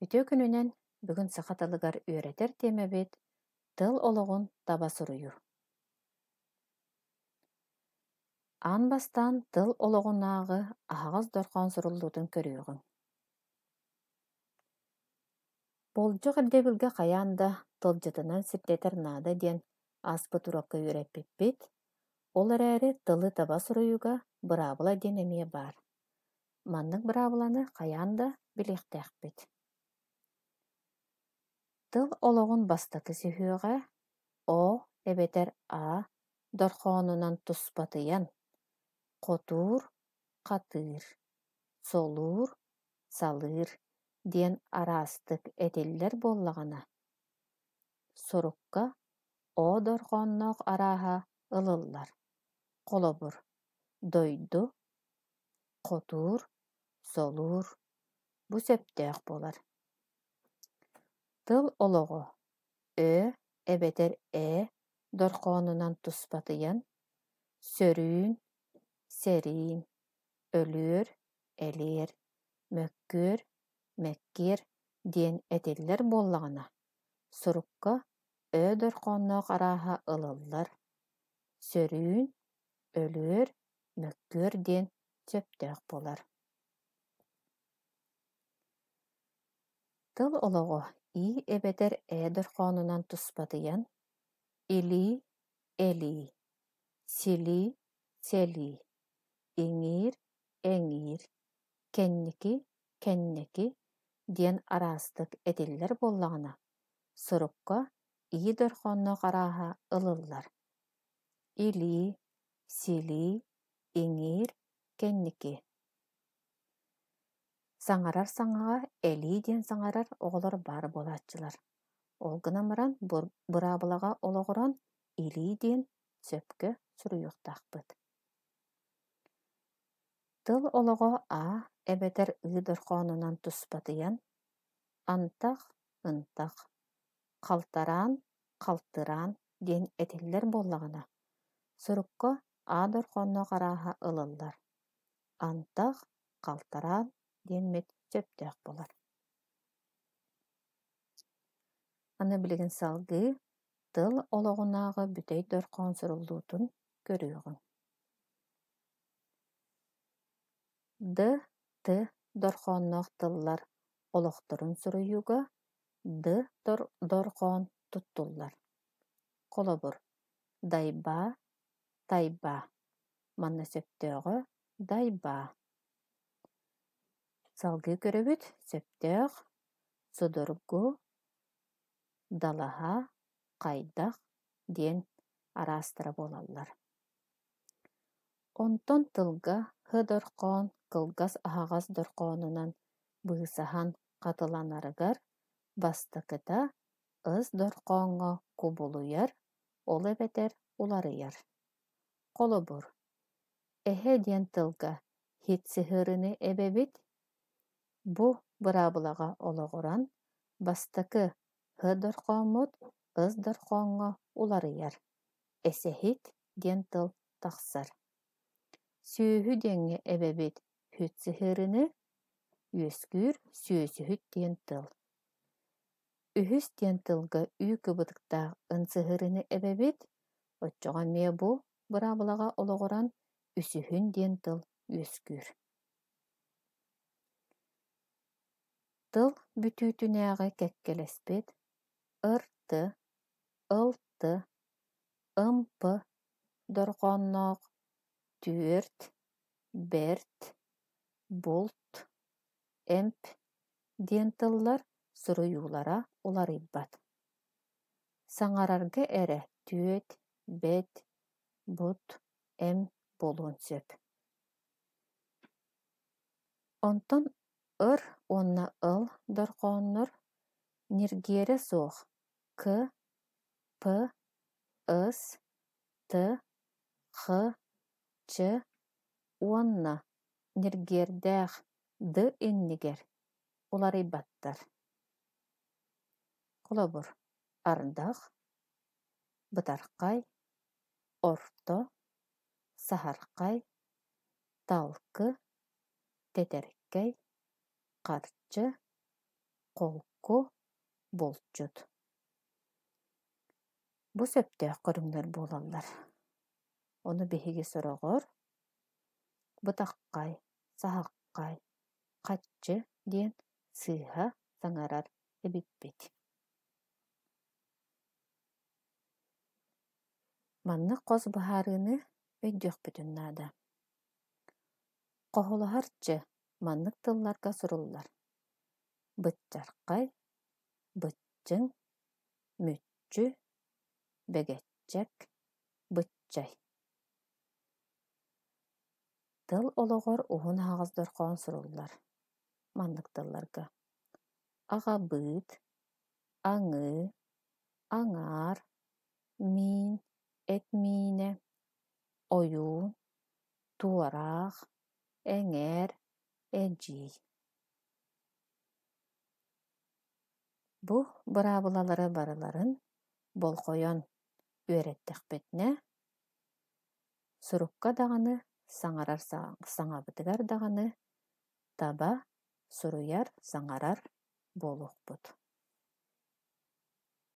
Бүтө күнүнен бүгүн сахаталыгар үөретер темебит тыл ологун таба сурую. Ан бастан тыл ологунаагы ахагас дорхон суруллутун көрүөгүн. Болжо кырдебилге каянда тылжытынан сиптетер наада диэн аспы туракка үөреппиппит, ол эрээри тылы таба суруюга быраабыла диэн эмиэ баар. Маннык быраабыланы каянда билиэхтэхпит. Тыл ологун бастакы сүһүөҕэ о эбетер а дорхоонунан туспатыйан, хотуур хатыыр, солуур салыыр диэн араастык этиллэр буоллаҕына, сурукка о дорхоонноох арааһа ылыллар: холобур, дойду, хотуур, солуур. Бу сөптөөх болар. Тыл олоҕо ö эбетер дорхоонунан туспатыйан, сөрүүн сэриин, өлүөр элиэр, мөккүөр мэккиэр диэн этиллэр буоллаҕына, сурукка ö дорхоонноох арааһа ылыллар: сөрүүн, өлүөр, мөккүөр диэн сөптөөх болар. Тыл олоҕо ии эбетер дорхоонунан туспатыйан, илии элии, силии селии, иҥиир эҥиир, кэнники кэннеки диэн араастык этиллэр буоллаҕына, сурукка ии дорхоонноох арааһа ылыллар: илии, силии, иҥиир, кэнники. Саҥарар саҥаҕа элии диэн саҥарар оҕолор баар буолааччылар. Ол гына баран быраабылаҕа олоҕуран илии диэн сөпкө суруйуохтаахпыт. Тыл олоҕо а эбетер дорхоонунан туспатыйан, антах ынтах, халтараан халтыраан диэн этиллэр буоллаҕына, сурукка а дорхоонноох арааһа ылыллар: антах халтараан диэн мит сөптөөх болар. Аны билигин салгыы тыл ологунаагы бүтэй дорхоон суруллуутун көрүөгүн. Ды ты дорхоонноох тыллар олохторун суруйууга ды дорхоон туттуллар. Холобур: дайбаа тайбаа, манна сөптөөгө дайбаа. Салгыы көрөбүт сөптөөх судургу, далаһа, хайдах диэн араастара буолаллар. Онтон тылга hı дорхоон кылгас аһаҕас дорхоонунан быысаһан хатыланарыгар бастакыта ыс дорхооҥҥо кубулуйар, ол эбэтэр уларыйар. Холобур: эһэ диэн тылга хит сыһыарыны эбэбит, бу быраабылаҕа олоҕуран бастакы hı дорхооммут ыс дорхооҥҥо уларыйар. Эсэһит диэн тыл тахсар. Сүүһү диэҥҥэ эбэбит хүт сыһыарыны, үөскүүр сүөсүһүт диэн тыл. Үһүс диэн тылга үө кыбытыктаах ын сыһыарыны эбэбит, оччоҕо эмиэ бу быраабылаҕа олоҕуран үсүһүн диэн тыл үөскүүр. Тыл бүтүүтүнээҕи кэккэлэспит ырты, ылты, ымпы дорхоонноох түөрт, бэрт, булт, эмп диэн тыллар суруйуулара уларыйбат. Саҥарарга эрэ түөт, бэт, бут, эм болуон сөп. Онтон ыр уонна ыл дорхооннор ниргиэрэ суох кы, пы, ыс, ты, хы, чы уонна ниргиэрдээх ды иннигэр уларыйбаттар. Холобур: ардах, бытархай, орто, саһархай, талкы, тэтэркэй, харчы, қолку болчут. Бу сөптөөх көрүңлөр буолаллар. Onu биһиги сороҕор, бутаххай, саһаккай, хаччы диэн сыыһа саҥарар эбиппит. Маннык хос баһаарыыны өйдүөхпүтүн наада. Хоһулаһарчы маннык тылларга суруллар. Быччархай, быччыҥ, мүччү, бэгэтчэк, быччай. Тыл ологор уһун аҕаҕаздорхоон суруллар маннык тылларга. Аҕабыыт, аҥыы, аҥаар, миин, этмиинэ, ойуун, туораах, эҥээр, эдьиий. Бу быраабылалары барыларын болхойон үөрэттэхпитнэ, сурукка даҕаны саҥарар саҥабытыгар даҕаны таба суруйар саҥарар буолуохпут.